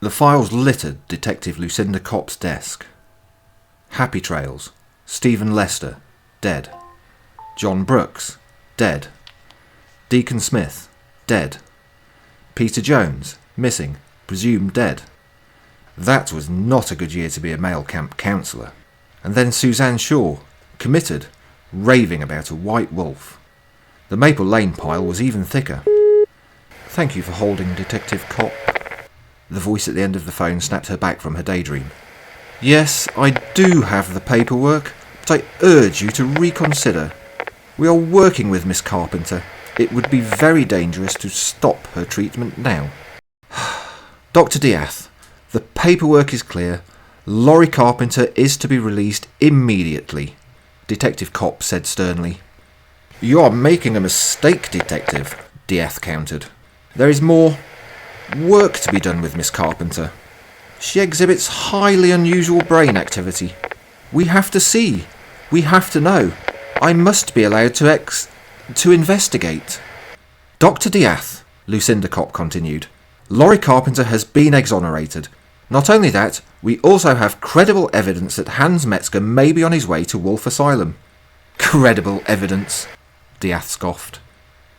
The files littered Detective Lucinda Copp's desk. Happy Trails, Stephen Lester, dead. John Brooks, dead. Deacon Smith, dead. Peter Jones, missing, presumed dead. That was not a good year to be a male camp counsellor. And then Suzanne Shaw, committed, raving about a white wolf. The Maple Lane pile was even thicker. Thank you for holding, Detective Copp. The voice at the end of the phone snapped her back from her daydream. Yes, I do have the paperwork, but I urge you to reconsider. We are working with Miss Carpenter. It would be very dangerous to stop her treatment now. Dr. Diath, the paperwork is clear. Laurie Carpenter is to be released immediately, Detective Copp said sternly. You are making a mistake, Detective, Diath countered. There is more work to be done with Miss Carpenter. She exhibits highly unusual brain activity. We have to see. We have to know. I must be allowed to investigate. Dr. Diath, Lucinda Copp continued, Laurie Carpenter has been exonerated. Not only that, we also have credible evidence that Hans Metzger may be on his way to Wolfe Asylum. Credible evidence, Diath scoffed.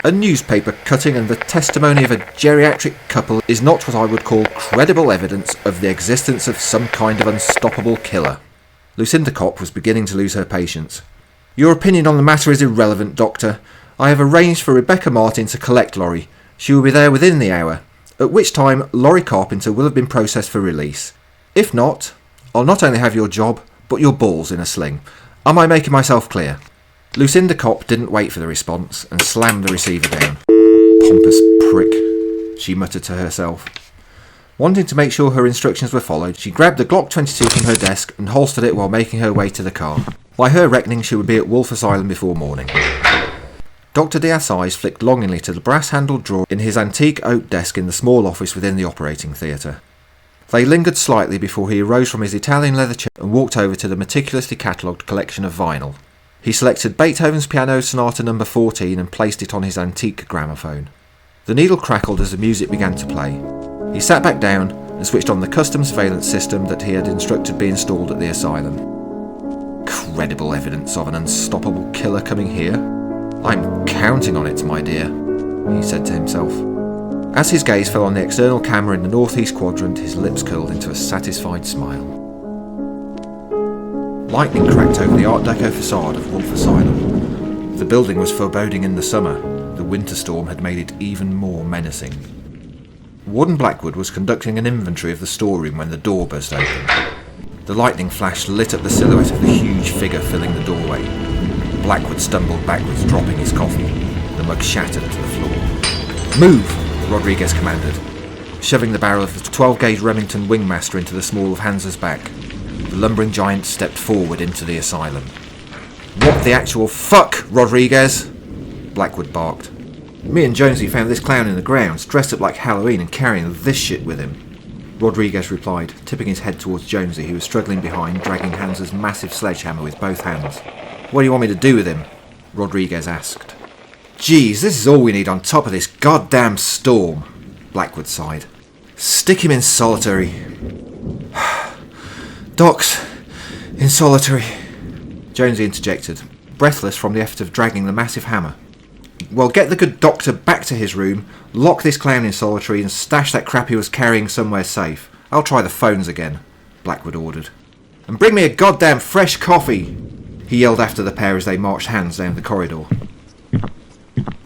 A newspaper cutting and the testimony of a geriatric couple is not what I would call credible evidence of the existence of some kind of unstoppable killer. Lucinda Copp was beginning to lose her patience. Your opinion on the matter is irrelevant, Doctor. I have arranged for Rebecca Martin to collect Laurie. She will be there within the hour, at which time Laurie Carpenter will have been processed for release. If not, I'll not only have your job, but your balls in a sling. Am I making myself clear? Lucinda Copp didn't wait for the response and slammed the receiver down. Pompous prick, she muttered to herself. Wanting to make sure her instructions were followed, she grabbed the Glock 22 from her desk and holstered it while making her way to the car. By her reckoning, she would be at Wolfe Asylum before morning. Dr. Diath's eyes flicked longingly to the brass-handled drawer in his antique oak desk in the small office within the operating theatre. They lingered slightly before he arose from his Italian leather chair and walked over to the meticulously catalogued collection of vinyl. He selected Beethoven's Piano Sonata No. 14 and placed it on his antique gramophone. The needle crackled as the music began to play. He sat back down and switched on the custom surveillance system that he had instructed be installed at the asylum. Credible evidence of an unstoppable killer coming here? I'm counting on it, my dear, he said to himself. As his gaze fell on the external camera in the northeast quadrant, his lips curled into a satisfied smile. Lightning cracked over the Art Deco facade of Wolfe Asylum. The building was foreboding in the summer. The winter storm had made it even more menacing. Warden Blackwood was conducting an inventory of the storeroom when the door burst open. The lightning flash lit up the silhouette of the huge figure filling the doorway. Blackwood stumbled backwards, dropping his coffee. The mug shattered to the floor. Move, Rodriguez commanded, shoving the barrel of the 12-gauge Remington Wingmaster into the small of Hans's back. The lumbering giant stepped forward into the asylum. What the actual fuck, Rodriguez? Blackwood barked. Me and Jonesy found this clown in the grounds, dressed up like Halloween and carrying this shit with him. Rodriguez replied, tipping his head towards Jonesy, who was struggling behind, dragging Hans's massive sledgehammer with both hands. What do you want me to do with him? Rodriguez asked. Geez, this is all we need on top of this goddamn storm, Blackwood sighed. Stick him in solitary. Doc's in solitary, Jonesy interjected, breathless from the effort of dragging the massive hammer. Well, get the good doctor back to his room, lock this clown in solitary and stash that crap he was carrying somewhere safe. I'll try the phones again, Blackwood ordered. And bring me a goddamn fresh coffee, he yelled after the pair as they marched hands down the corridor.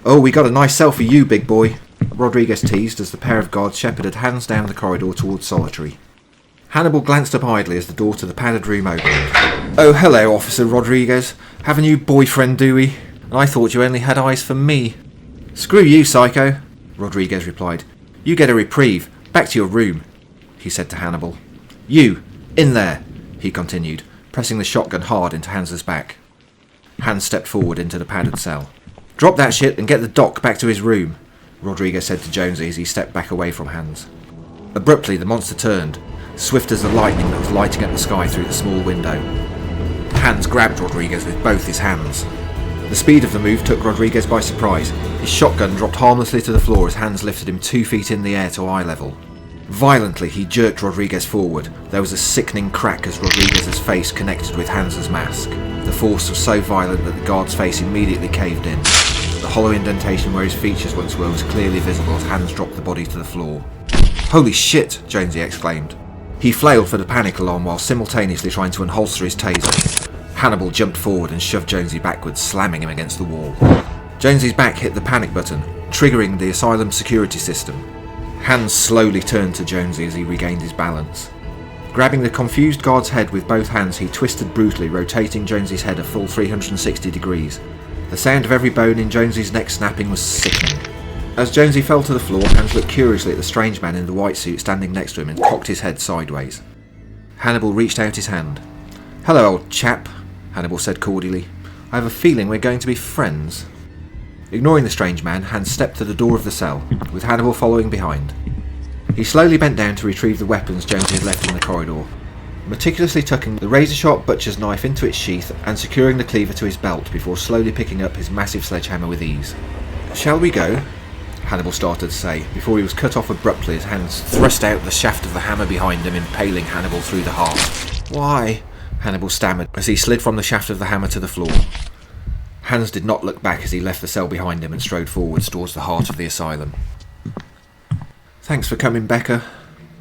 Oh, we got a nice cell for you, big boy, Rodriguez teased as the pair of guards shepherded hands down the corridor towards solitary. Hannibal glanced up idly as the door to the padded room opened. Oh, hello, Officer Rodriguez. Have a new boyfriend, do we? I thought you only had eyes for me. Screw you, psycho, Rodriguez replied. You get a reprieve. Back to your room, he said to Hannibal. You, in there, he continued, pressing the shotgun hard into Hans's back. Hans stepped forward into the padded cell. Drop that shit and get the doc back to his room, Rodriguez said to Jonesy as he stepped back away from Hans. Abruptly, the monster turned, swift as the lightning that was lighting up the sky through the small window. Hans grabbed Rodriguez with both his hands. The speed of the move took Rodriguez by surprise. His shotgun dropped harmlessly to the floor as Hans lifted him 2 feet in the air to eye level. Violently, he jerked Rodriguez forward. There was a sickening crack as Rodriguez's face connected with Hans's mask. The force was so violent that the guard's face immediately caved in. The hollow indentation where his features once were was clearly visible as Hans dropped the body to the floor. "Holy shit!" Jonesy exclaimed. He flailed for the panic alarm while simultaneously trying to unholster his taser. Hannibal jumped forward and shoved Jonesy backwards, slamming him against the wall. Jonesy's back hit the panic button, triggering the asylum security system. Hans slowly turned to Jonesy as he regained his balance. Grabbing the confused guard's head with both hands, he twisted brutally, rotating Jonesy's head a full 360 degrees. The sound of every bone in Jonesy's neck snapping was sickening. As Jonesy fell to the floor, Hans looked curiously at the strange man in the white suit standing next to him and cocked his head sideways. Hannibal reached out his hand. "Hello, old chap," Hannibal said cordially. "I have a feeling we're going to be friends." Ignoring the strange man, Hans stepped to the door of the cell, with Hannibal following behind. He slowly bent down to retrieve the weapons Jonesy had left in the corridor, meticulously tucking the razor-sharp butcher's knife into its sheath and securing the cleaver to his belt before slowly picking up his massive sledgehammer with ease. "Shall we go?" Hannibal started to say, before he was cut off abruptly as Hans thrust out the shaft of the hammer behind him, impaling Hannibal through the heart. "Why?" Hannibal stammered as he slid from the shaft of the hammer to the floor. Hans did not look back as he left the cell behind him and strode forwards towards the heart of the asylum. "Thanks for coming, Becca,"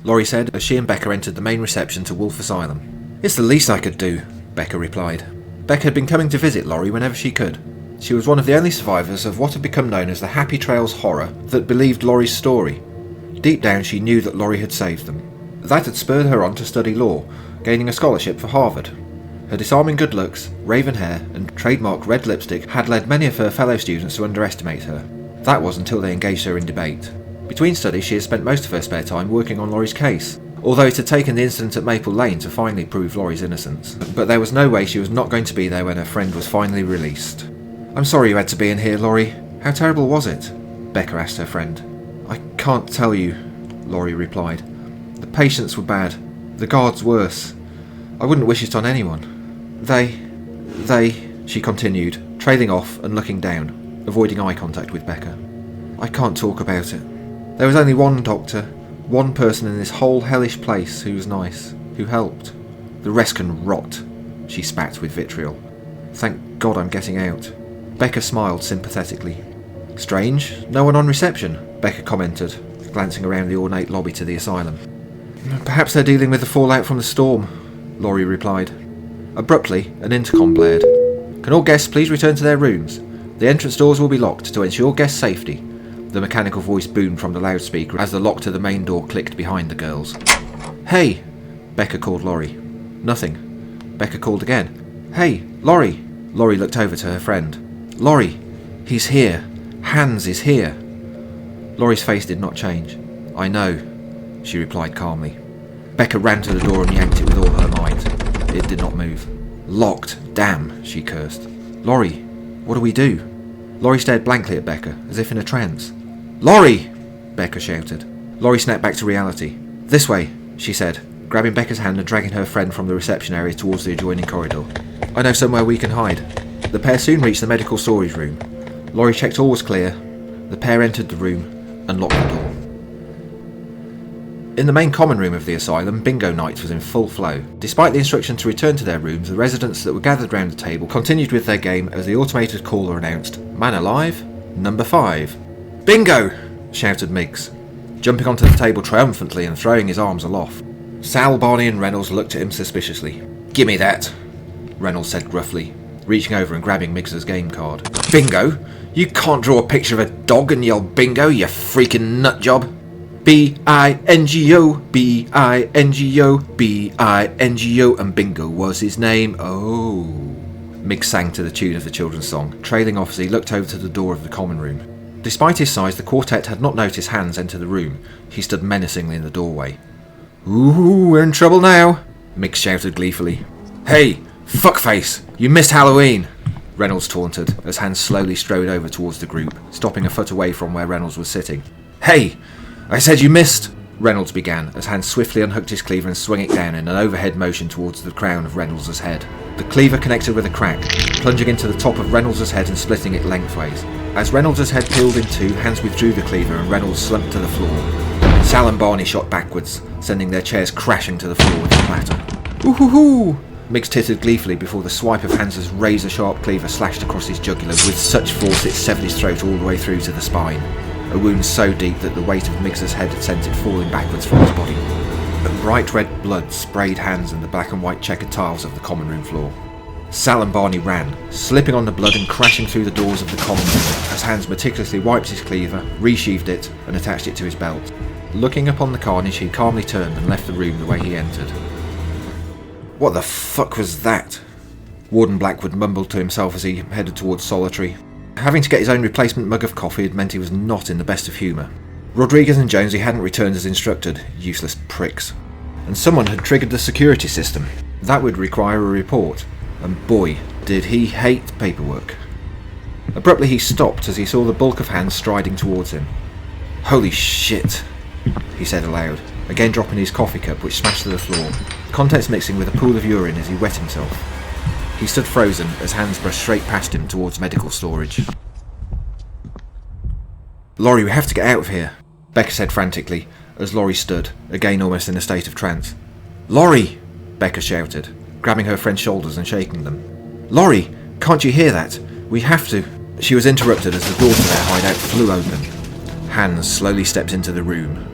Laurie said as she and Becca entered the main reception to Wolfe Asylum. "It's the least I could do," Becca replied. Becca had been coming to visit Laurie whenever she could. She was one of the only survivors of what had become known as the Happy Trails horror that believed Laurie's story. Deep down she knew that Laurie had saved them. That had spurred her on to study law, gaining a scholarship for Harvard. Her disarming good looks, raven hair, and trademark red lipstick had led many of her fellow students to underestimate her. That was until they engaged her in debate. Between studies, she had spent most of her spare time working on Laurie's case, although it had taken the incident at Maple Lane to finally prove Laurie's innocence. But there was no way she was not going to be there when her friend was finally released. "I'm sorry you had to be in here, Laurie. How terrible was it?" Becca asked her friend. "I can't tell you," Laurie replied. "The patients were bad. The guards worse. I wouldn't wish it on anyone. They, she continued, trailing off and looking down, avoiding eye contact with Becca. "I can't talk about it. There was only one doctor, one person in this whole hellish place who was nice, who helped. The rest can rot," she spat with vitriol. "Thank God I'm getting out." Becca smiled sympathetically. "Strange, no one on reception," Becca commented, glancing around the ornate lobby to the asylum. "Perhaps they're dealing with the fallout from the storm," Laurie replied. Abruptly, an intercom blared. "Can all guests please return to their rooms? The entrance doors will be locked to ensure guest safety." The mechanical voice boomed from the loudspeaker as the lock to the main door clicked behind the girls. "Hey!" Becca called Laurie. Nothing. Becca called again. "Hey, Laurie!" Laurie looked over to her friend. "Laurie, he's here. Hans is here." Laurie's face did not change. "I know," she replied calmly. Becca ran to the door and yanked it with all her might. It did not move. "Locked, damn," she cursed. "Laurie, what do we do?" Laurie stared blankly at Becca, as if in a trance. "Laurie!" Becca shouted. Laurie snapped back to reality. "This way," she said, grabbing Becca's hand and dragging her friend from the reception area towards the adjoining corridor. "I know somewhere we can hide." The pair soon reached the medical storage room. Laurie checked all was clear. The pair entered the room and locked the door. In the main common room of the asylum, bingo night was in full flow. Despite the instruction to return to their rooms, the residents that were gathered round the table continued with their game as the automated caller announced, "Man alive, number 5. "Bingo!" shouted Miggs, jumping onto the table triumphantly and throwing his arms aloft. Sal, Barney and Reynolds looked at him suspiciously. "Gimme that," Reynolds said gruffly, reaching over and grabbing Miggs's game card. "Bingo? You can't draw a picture of a dog and yell bingo, you freaking nutjob. B-I-N-G-O, B-I-N-G-O, B-I-N-G-O, and bingo was his name. Oh." Miggs sang to the tune of the children's song, trailing off as he looked over to the door of the common room. Despite his size, the quartet had not noticed Hans enter the room. He stood menacingly in the doorway. "Ooh, we're in trouble now," Miggs shouted gleefully. "Hey, fuckface, you missed Halloween," Reynolds taunted as Hans slowly strode over towards the group, stopping a foot away from where Reynolds was sitting. "Hey, I said you missed," Reynolds began as Hans swiftly unhooked his cleaver and swung it down in an overhead motion towards the crown of Reynolds' head. The cleaver connected with a crack, plunging into the top of Reynolds' head and splitting it lengthways. As Reynolds' head peeled in two, Hans withdrew the cleaver and Reynolds slumped to the floor. Sal and Barney shot backwards, sending their chairs crashing to the floor with a clatter. Ooh-hoo-hoo! Miggs tittered gleefully before the swipe of Hans's razor-sharp cleaver slashed across his jugular with such force it severed his throat all the way through to the spine, a wound so deep that the weight of Miggs's head had sent it falling backwards from his body. And bright red blood sprayed Hans and the black and white checkered tiles of the common room floor. Sal and Barney ran, slipping on the blood and crashing through the doors of the common room as Hans meticulously wiped his cleaver, resheathed it, and attached it to his belt. Looking upon the carnage, he calmly turned and left the room the way he entered. What the fuck was that? Warden Blackwood mumbled to himself as he headed towards Solitary. Having to get his own replacement mug of coffee had meant he was not in the best of humour. Rodriguez and Jonesy hadn't returned as instructed, useless pricks. And someone had triggered the security system. That would require a report, and boy, did he hate paperwork. Abruptly he stopped as he saw the bulk of Hans striding towards him. Holy shit, he said aloud, again dropping his coffee cup, which smashed to the floor, contents mixing with a pool of urine as he wet himself. He stood frozen as Hans brushed straight past him towards medical storage. Laurie, we have to get out of here, Becca said frantically, as Laurie stood, again almost in a state of trance. Laurie! Becca shouted, grabbing her friend's shoulders and shaking them. Laurie, can't you hear that? We have to... She was interrupted as the door to their hideout flew open. Hans slowly stepped into the room.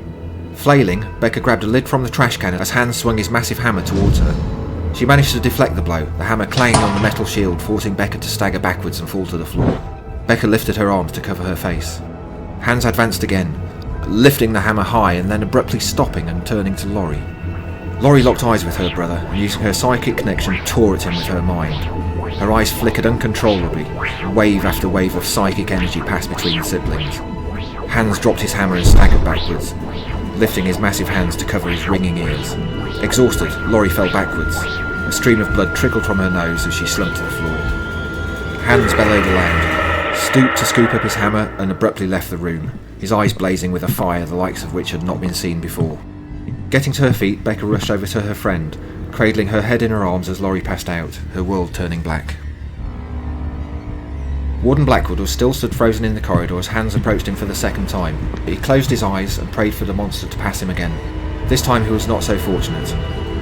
Flailing, Becca grabbed a lid from the trash can as Hans swung his massive hammer towards her. She managed to deflect the blow, the hammer clanging on the metal shield, forcing Becca to stagger backwards and fall to the floor. Becca lifted her arms to cover her face. Hans advanced again, lifting the hammer high and then abruptly stopping and turning to Laurie. Laurie locked eyes with her brother and using her psychic connection tore at him with her mind. Her eyes flickered uncontrollably, wave after wave of psychic energy passed between the siblings. Hans dropped his hammer and staggered backwards, lifting his massive hands to cover his ringing ears. Exhausted, Laurie fell backwards. A stream of blood trickled from her nose as she slumped to the floor. Hans bellowed aloud, stooped to scoop up his hammer and abruptly left the room, his eyes blazing with a fire the likes of which had not been seen before. Getting to her feet, Becca rushed over to her friend, cradling her head in her arms as Laurie passed out, her world turning black. Warden Blackwood was still stood frozen in the corridor as Hans approached him for the second time. He closed his eyes and prayed for the monster to pass him again. This time he was not so fortunate.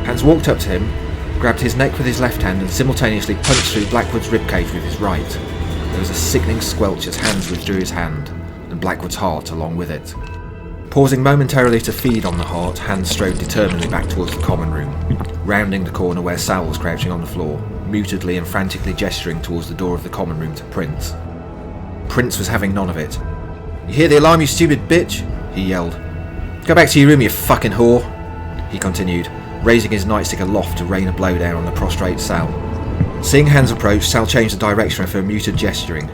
Hans walked up to him, grabbed his neck with his left hand and simultaneously punched through Blackwood's ribcage with his right. There was a sickening squelch as Hans withdrew his hand, and Blackwood's heart along with it. Pausing momentarily to feed on the heart, Hans strode determinedly back towards the common room, rounding the corner where Sal was crouching on the floor, mutedly and frantically gesturing towards the door of the common room to Prince. Prince was having none of it. You hear the alarm, you stupid bitch? He yelled. Go back to your room, you fucking whore, he continued, raising his nightstick aloft to rain a blow down on the prostrate Sal. Seeing Hans approach, Sal changed the direction of her muted gesturing.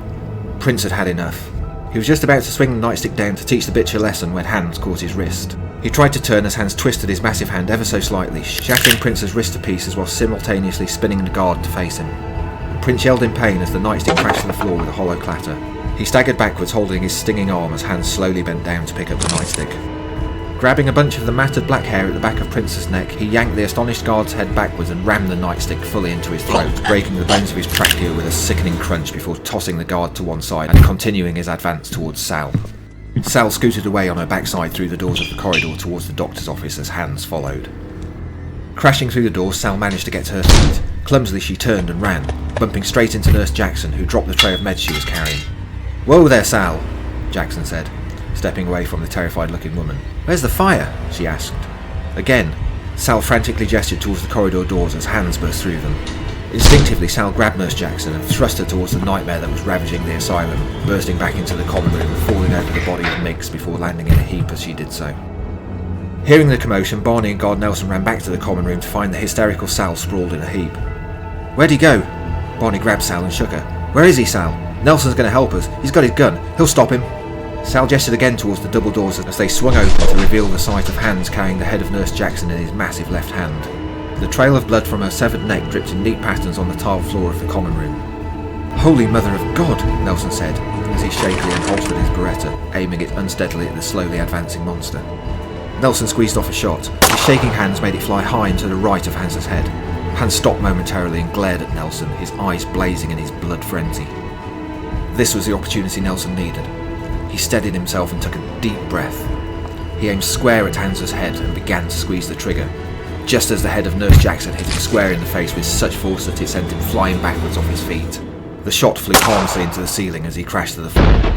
Prince had had enough. He was just about to swing the nightstick down to teach the bitch a lesson when Hans caught his wrist. He tried to turn as Hans twisted his massive hand ever so slightly, shattering Prince's wrist to pieces while simultaneously spinning the guard to face him. Prince yelled in pain as the nightstick crashed to the floor with a hollow clatter. He staggered backwards, holding his stinging arm as Hans slowly bent down to pick up the nightstick. Grabbing a bunch of the matted black hair at the back of Prince's neck, he yanked the astonished guard's head backwards and rammed the nightstick fully into his throat, breaking the bones of his trachea with a sickening crunch before tossing the guard to one side and continuing his advance towards Sal. Sal scooted away on her backside through the doors of the corridor towards the doctor's office as Hans followed. Crashing through the door, Sal managed to get to her feet. Clumsily she turned and ran, bumping straight into Nurse Jackson, who dropped the tray of meds she was carrying. Whoa there, Sal, Jackson said, stepping away from the terrified-looking woman. Where's the fire? She asked. Again, Sal frantically gestured towards the corridor doors as Hans burst through them. Instinctively, Sal grabbed Nurse Jackson and thrust her towards the nightmare that was ravaging the asylum, bursting back into the common room and falling over the body of Miggs before landing in a heap as she did so. Hearing the commotion, Barney and Guard Nelson ran back to the common room to find the hysterical Sal sprawled in a heap. Where'd he go? Barney grabbed Sal and shook her. Where is he, Sal? Nelson's going to help us. He's got his gun. He'll stop him. Sal gestured again towards the double doors as they swung open to reveal the sight of Hans carrying the head of Nurse Jackson in his massive left hand. The trail of blood from her severed neck dripped in neat patterns on the tiled floor of the common room. Holy Mother of God, Nelson said, as he shakily unholstered his Beretta, aiming it unsteadily at the slowly advancing monster. Nelson squeezed off a shot. His shaking hands made it fly high and to the right of Hans's head. Hans stopped momentarily and glared at Nelson, his eyes blazing in his blood frenzy. This was the opportunity Nelson needed. He steadied himself and took a deep breath. He aimed square at Hans's head and began to squeeze the trigger, just as the head of Nurse Jackson hit him square in the face with such force that it sent him flying backwards off his feet. The shot flew harmlessly into the ceiling as he crashed to the floor.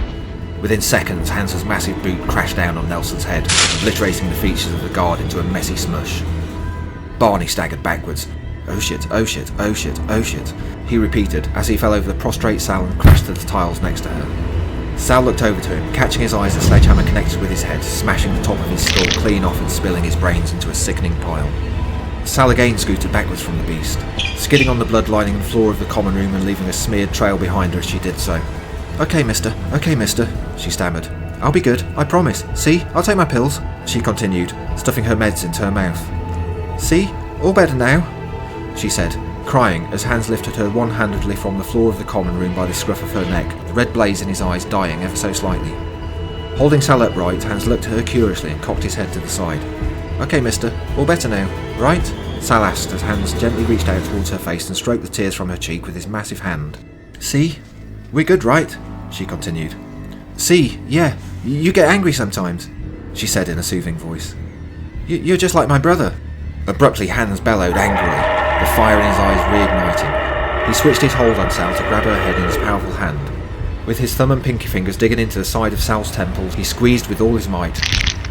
Within seconds, Hans's massive boot crashed down on Nelson's head, obliterating the features of the guard into a messy smush. Barney staggered backwards. "Oh shit, oh shit, oh shit, oh shit," he repeated as he fell over the prostrate Sal and crashed to the tiles next to her. Sal looked over to him, catching his eye as the sledgehammer connected with his head, smashing the top of his skull clean off and spilling his brains into a sickening pile. Sal again scooted backwards from the beast, skidding on the blood lining the floor of the common room and leaving a smeared trail behind her as she did so. Okay, mister, she stammered. "I'll be good, I promise. See, I'll take my pills," she continued, stuffing her meds into her mouth. "See, all better now," she said, crying as Hans lifted her one-handedly from the floor of the common room by the scruff of her neck, the red blaze in his eyes dying ever so slightly. Holding Sal upright, Hans looked at her curiously and cocked his head to the side. "Okay, mister, all better now, right?" Sal asked as Hans gently reached out towards her face and stroked the tears from her cheek with his massive hand. "See? We're good, right?" she continued. "See, yeah, you get angry sometimes," she said in a soothing voice. You're just like my brother." Abruptly, Hans bellowed angrily, the fire in his eyes reigniting. He switched his hold on Sal to grab her head in his powerful hand. With his thumb and pinky fingers digging into the side of Sal's temples, he squeezed with all his might,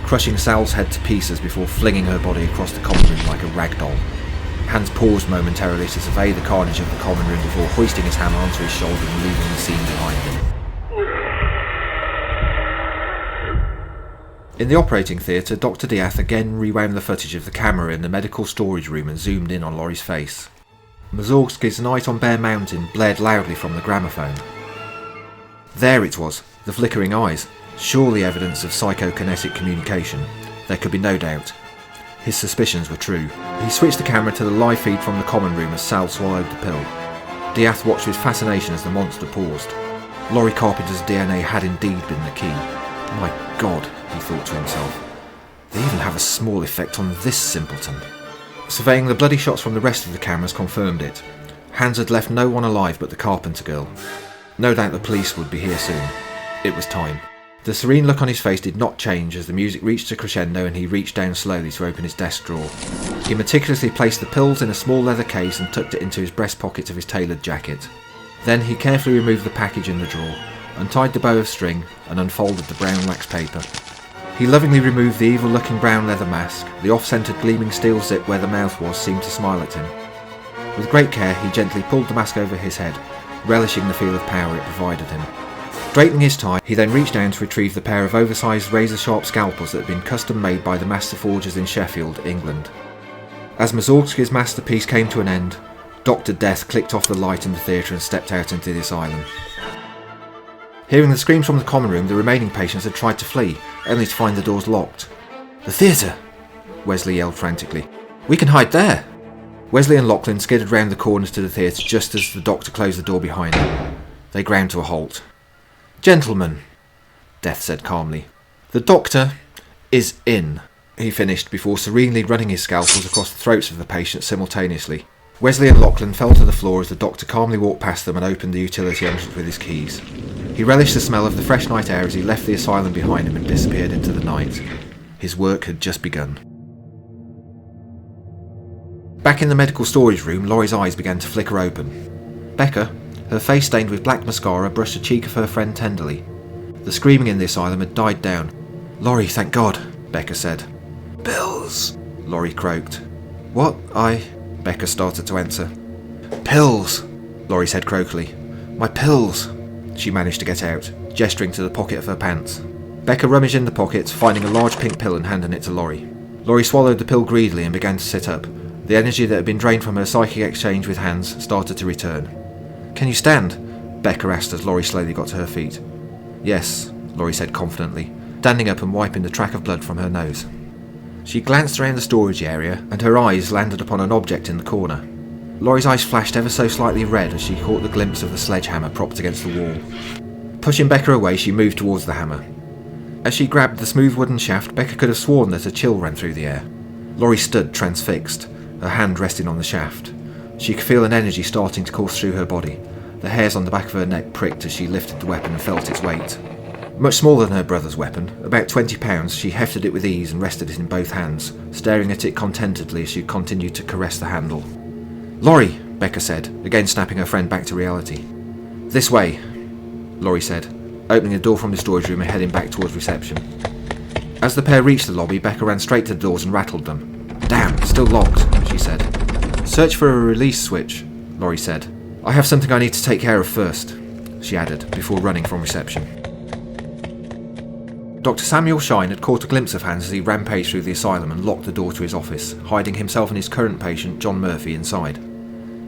crushing Sal's head to pieces before flinging her body across the common room like a rag doll. Hans paused momentarily to survey the carnage of the common room before hoisting his hammer onto his shoulder and leaving the scene behind him. In the operating theatre, Dr. Diath again rewound the footage of the camera in the medical storage room and zoomed in on Laurie's face. Mussorgsky's Night on Bear Mountain blared loudly from the gramophone. There it was, the flickering eyes, surely evidence of psychokinetic communication. There could be no doubt. His suspicions were true. He switched the camera to the live feed from the common room as Sal swallowed the pill. Diath watched with fascination as the monster paused. Laurie Carpenter's DNA had indeed been the key. My God, he thought to himself. They even have a small effect on this simpleton. Surveying the bloody shots from the rest of the cameras confirmed it. Hans had left no one alive but the Carpenter girl. No doubt the police would be here soon. It was time. The serene look on his face did not change as the music reached a crescendo and he reached down slowly to open his desk drawer. He meticulously placed the pills in a small leather case and tucked it into his breast pocket of his tailored jacket. Then he carefully removed the package in the drawer, untied the bow of string and unfolded the brown wax paper. He lovingly removed the evil-looking brown leather mask. The off-centred gleaming steel zip where the mouth was seemed to smile at him. With great care he gently pulled the mask over his head, relishing the feel of power it provided him. Straightening his tie, he then reached down to retrieve the pair of oversized razor-sharp scalpels that had been custom-made by the master forgers in Sheffield, England. As Mussorgsky's masterpiece came to an end, Dr. Death clicked off the light in the theatre and stepped out into the asylum. Hearing the screams from the common room, the remaining patients had tried to flee, only to find the doors locked. "The theatre!" Wesley yelled frantically. "We can hide there!" Wesley and Lachlan skidded round the corners to the theatre just as the doctor closed the door behind them. They ground to a halt. "Gentlemen," Death said calmly, "the doctor is in," he finished before serenely running his scalpels across the throats of the patients simultaneously. Wesley and Lachlan fell to the floor as the doctor calmly walked past them and opened the utility entrance with his keys. He relished the smell of the fresh night air as he left the asylum behind him and disappeared into the night. His work had just begun. Back in the medical storage room, Laurie's eyes began to flicker open. Becca, her face stained with black mascara, brushed the cheek of her friend tenderly. The screaming in the asylum had died down. "Laurie, thank God," Becca said. "Pills," Laurie croaked. "What? Becca started to answer. "Pills," Laurie said croakily. "My pills," she managed to get out, gesturing to the pocket of her pants. Becca rummaged in the pocket, finding a large pink pill and handing it to Laurie. Laurie swallowed the pill greedily and began to sit up. The energy that had been drained from her psychic exchange with Hans started to return. "Can you stand?" Becca asked as Laurie slowly got to her feet. "Yes," Laurie said confidently, standing up and wiping the track of blood from her nose. She glanced around the storage area and her eyes landed upon an object in the corner. Laurie's eyes flashed ever so slightly red as she caught the glimpse of the sledgehammer propped against the wall. Pushing Becca away, she moved towards the hammer. As she grabbed the smooth wooden shaft, Becca could have sworn that a chill ran through the air. Laurie stood transfixed, her hand resting on the shaft. She could feel an energy starting to course through her body. The hairs on the back of her neck pricked as she lifted the weapon and felt its weight. Much smaller than her brother's weapon, about 20 pounds, she hefted it with ease and rested it in both hands, staring at it contentedly as she continued to caress the handle. "Laurie," Becca said, again snapping her friend back to reality. "This way," Laurie said, opening the door from the storage room and heading back towards reception. As the pair reached the lobby, Becca ran straight to the doors and rattled them. "Damn, still locked," she said. "Search for a release switch," Laurie said. "I have something I need to take care of first," she added, before running from reception. Dr. Samuel Shine had caught a glimpse of Hans as he rampaged through the asylum and locked the door to his office, hiding himself and his current patient, John Murphy, inside.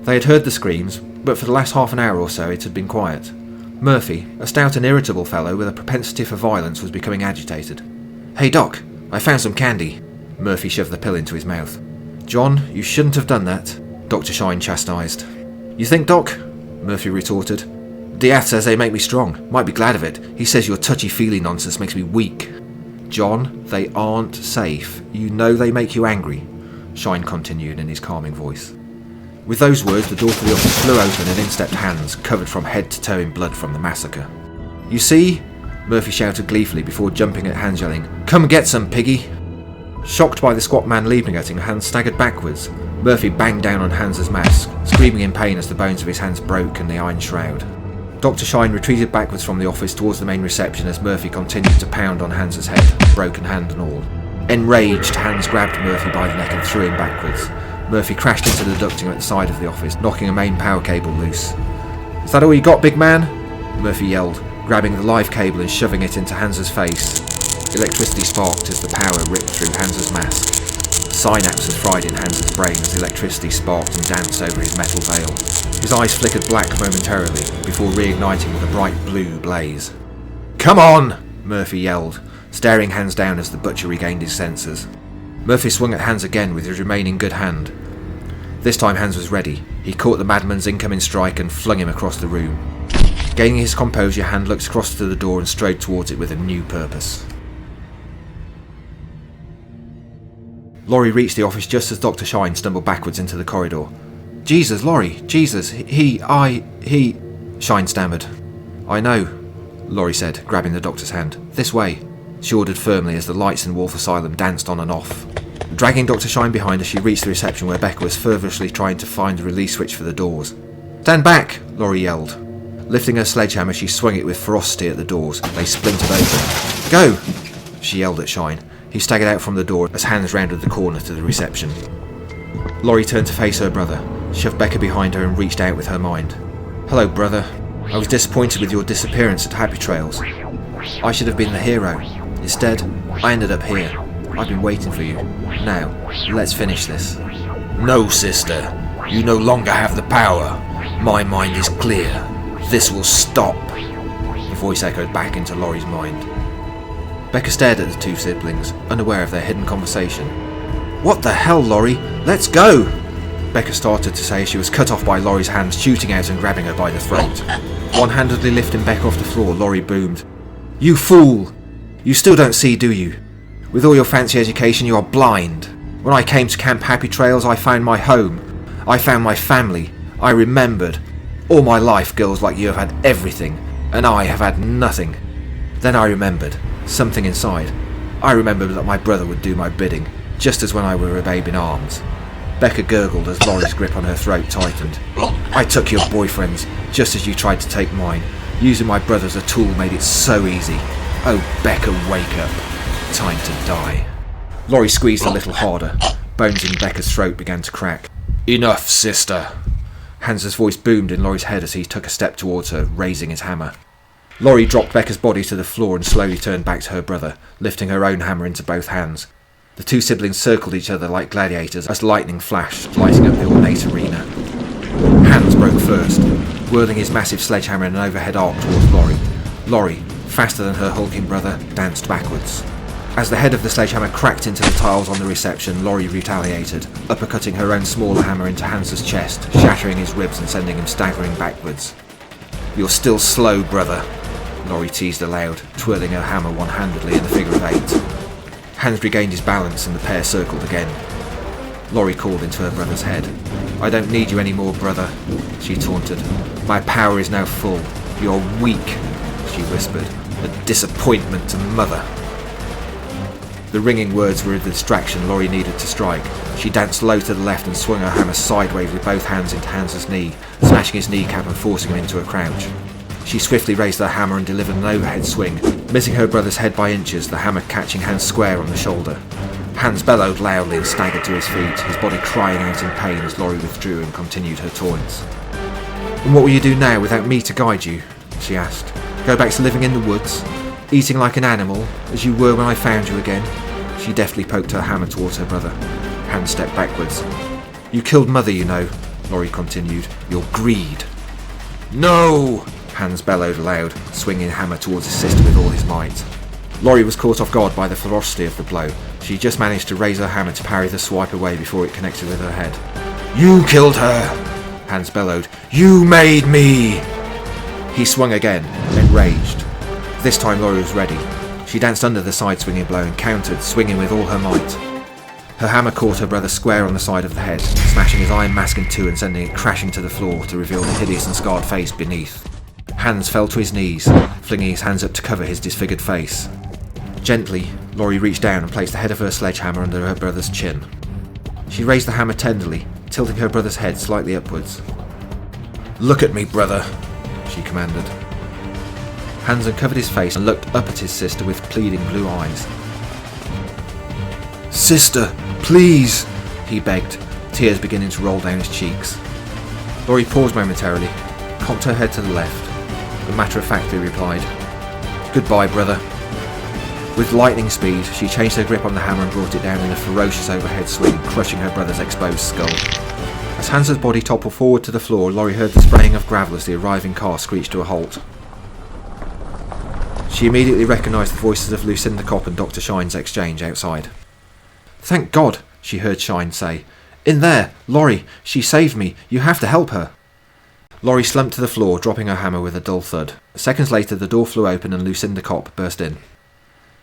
They had heard the screams, but for the last half an hour or so it had been quiet. Murphy, a stout and irritable fellow with a propensity for violence, was becoming agitated. "Hey Doc, I found some candy." Murphy shoved the pill into his mouth. "John, you shouldn't have done that," Dr. Shine chastised. "You think, Doc?" Murphy retorted. "Diath says they make me strong. Might be glad of it. He says your touchy-feely nonsense makes me weak." "John, they aren't safe. You know they make you angry," Shine continued in his calming voice. With those words, the door to the office flew open and in stepped Hans, covered from head to toe in blood from the massacre. "You see?" Murphy shouted gleefully before jumping at Hans, yelling, "Come get some, piggy!" Shocked by the squat man leaping at him, Hans staggered backwards. Murphy banged down on Hans's mask, screaming in pain as the bones of his hands broke in the iron shroud. Dr. Shine retreated backwards from the office towards the main reception as Murphy continued to pound on Hans's head, broken hand and all. Enraged, Hans grabbed Murphy by the neck and threw him backwards. Murphy crashed into the ducting at the side of the office, knocking a main power cable loose. "Is that all you got, big man?" Murphy yelled, grabbing the live cable and shoving it into Hans's face. Electricity sparked as the power ripped through Hans's mask. Synapses fried in Hans's brain as electricity sparked and danced over his metal veil. His eyes flickered black momentarily, before reigniting with a bright blue blaze. "Come on!" Murphy yelled, staring Hans down as the butcher regained his senses. Murphy swung at Hans again with his remaining good hand. This time Hans was ready. He caught the madman's incoming strike and flung him across the room. Gaining his composure, Hans looked across to the door and strode towards it with a new purpose. Laurie reached the office just as Dr. Shine stumbled backwards into the corridor. "Jesus, Laurie, Jesus, he... Shine stammered. "I know," Laurie said, grabbing the doctor's hand. "This way," she ordered firmly as the lights in Wolfe Asylum danced on and off. Dragging Dr. Shine behind her, she reached the reception where Becca was feverishly trying to find the release switch for the doors. "Stand back!" Laurie yelled. Lifting her sledgehammer, she swung it with ferocity at the doors. They splintered open. "Go!" she yelled at Shine. He staggered out from the door as Hans rounded the corner to the reception. Laurie turned to face her brother, shoved Becca behind her and reached out with her mind. "Hello, brother. I was disappointed with your disappearance at Happy Trails. I should have been the hero. Instead, I ended up here. I've been waiting for you. Now, let's finish this." "No, sister. You no longer have the power. My mind is clear. This will stop." The voice echoed back into Laurie's mind. Becca stared at the two siblings, unaware of their hidden conversation. "What the hell, Laurie? Let's go!" Becca started to say as she was cut off by Laurie's hands shooting out and grabbing her by the throat. One-handedly lifting Becca off the floor, Laurie boomed, "You fool! You still don't see, do you? With all your fancy education, you are blind. When I came to Camp Happy Trails, I found my home. I found my family. I remembered. All my life, girls like you have had everything, and I have had nothing. Then I remembered. Something inside. I remembered that my brother would do my bidding, just as when I were a babe in arms." Becca gurgled as Laurie's grip on her throat tightened. "I took your boyfriends, just as you tried to take mine. Using my brother as a tool made it so easy. Oh, Becca, wake up. Time to die." Laurie squeezed a little harder. Bones in Becca's throat began to crack. "Enough, sister." Hans's voice boomed in Laurie's head as he took a step towards her, raising his hammer. Laurie dropped Becca's body to the floor and slowly turned back to her brother, lifting her own hammer into both hands. The two siblings circled each other like gladiators as lightning flashed, lighting up the ornate arena. Hans broke first, whirling his massive sledgehammer in an overhead arc towards Laurie. Laurie, faster than her hulking brother, danced backwards. As the head of the sledgehammer cracked into the tiles on the reception, Laurie retaliated, uppercutting her own smaller hammer into Hans's chest, shattering his ribs and sending him staggering backwards. "You're still slow, brother," Laurie teased aloud, twirling her hammer one-handedly in the figure of 8. Hans regained his balance and the pair circled again. Laurie called into her brother's head. "I don't need you anymore, brother," she taunted. "My power is now full. You're weak," she whispered, A disappointment to Mother. The ringing words were the distraction Laurie needed to strike. She danced low to the left and swung her hammer sideways with both hands into Hans's knee, smashing his kneecap and forcing him into a crouch. She swiftly raised her hammer and delivered an overhead swing, missing her brother's head by inches, the hammer catching Hans square on the shoulder. Hans bellowed loudly and staggered to his feet, his body crying out in pain as Laurie withdrew and continued her taunts. "And what will you do now without me to guide you?" she asked. "Go back to living in the woods, eating like an animal, as you were when I found you again?" She deftly poked her hammer towards her brother. Hans stepped backwards. "You killed Mother, you know," Laurie continued. "Your greed." "No!" Hans bellowed aloud, swinging the hammer towards his sister with all his might. Laurie was caught off guard by the ferocity of the blow. She just managed to raise her hammer to parry the swipe away before it connected with her head. "You killed her!" Hans bellowed. "You made me!" He swung again, enraged. This time Laurie was ready. She danced under the side-swinging blow and countered, swinging with all her might. Her hammer caught her brother square on the side of the head, smashing his iron mask in two and sending it crashing to the floor to reveal the hideous and scarred face beneath. Hans fell to his knees, flinging his hands up to cover his disfigured face. Gently, Laurie reached down and placed the head of her sledgehammer under her brother's chin. She raised the hammer tenderly, tilting her brother's head slightly upwards. "Look at me, brother," she commanded. Hans uncovered his face and looked up at his sister with pleading blue eyes. "Sister, please," he begged, tears beginning to roll down his cheeks. Laurie paused momentarily, cocked her head to the left, and matter-of-factly replied, "Goodbye, brother." With lightning speed, she changed her grip on the hammer and brought it down in a ferocious overhead swing, crushing her brother's exposed skull. As Hans's body toppled forward to the floor, Laurie heard the spraying of gravel as the arriving car screeched to a halt. She immediately recognised the voices of Lucinda Copp and Dr. Shine's exchange outside. "Thank God," she heard Shine say. "In there! Laurie! She saved me! You have to help her!" Laurie slumped to the floor, dropping her hammer with a dull thud. Seconds later, the door flew open and Lucinda Copp burst in.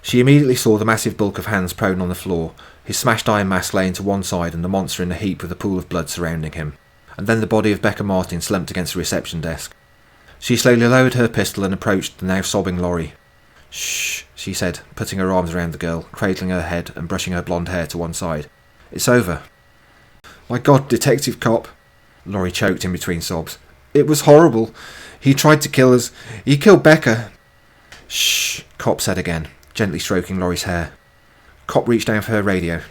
She immediately saw the massive bulk of Hans prone on the floor, his smashed iron mask laying to one side and the monster in a heap with a pool of blood surrounding him, and then the body of Becca Martin slumped against the reception desk. She slowly lowered her pistol and approached the now sobbing Laurie. "Shh," she said, putting her arms around the girl, cradling her head and brushing her blonde hair to one side. "It's over." "My God, Detective Copp," Laurie choked in between sobs. "It was horrible. He tried to kill us. He killed Becca." "Shh," Copp said again, gently stroking Laurie's hair. Copp reached down for her radio.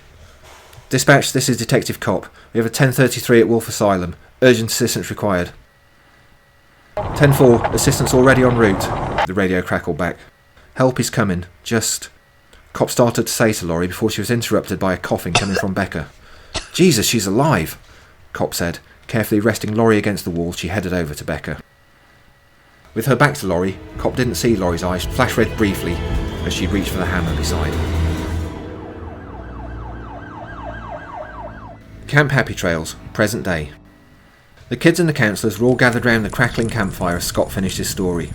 "Dispatch, this is Detective Copp. We have a 10:33 at Wolfe Asylum. Urgent assistance required." 10-4, assistance already en route, the radio crackled back. "Help is coming, just..." Copp started to say to Laurie before she was interrupted by a coughing coming from Becca. "Jesus, she's alive," Copp said. Carefully resting Laurie against the wall, she headed over to Becca. With her back to Laurie, Copp didn't see Laurie's eyes flash red briefly as she reached for the hammer beside her. Camp Happy Trails, present day. The kids and the counsellors were all gathered round the crackling campfire as Scott finished his story.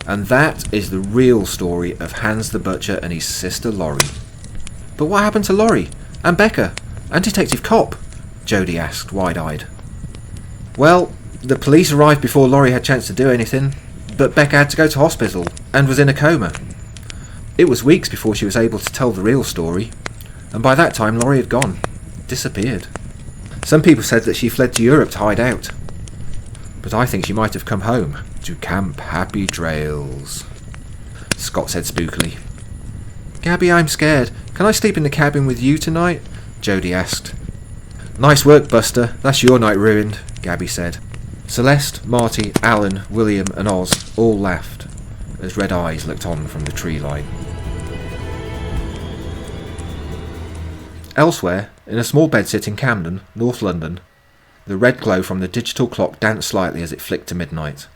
And that is the real story of Hans the Butcher and his sister Laurie. "But what happened to Laurie? And Becca? And Detective Copp?" Jodie asked, wide-eyed. "Well, the police arrived before Laurie had a chance to do anything, but Becca had to go to hospital and was in a coma. It was weeks before she was able to tell the real story, and by that time Laurie had gone, disappeared. Some people said that she fled to Europe to hide out, but I think she might have come home to Camp Happy Trails," Scott said spookily. "Gabby, I'm scared. Can I sleep in the cabin with you tonight?" Jodie asked. "Nice work, Buster. That's your night ruined," Gabby said. Celeste, Marty, Alan, William and Oz all laughed as red eyes looked on from the tree line. Elsewhere, in a small bedsit in Camden, North London, the red glow from the digital clock danced slightly as it flicked to midnight.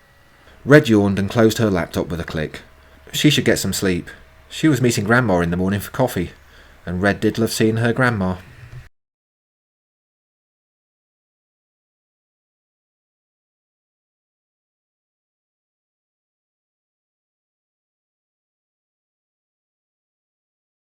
Red yawned and closed her laptop with a click. She should get some sleep. She was meeting Grandma in the morning for coffee, and Red did love seeing her Grandma.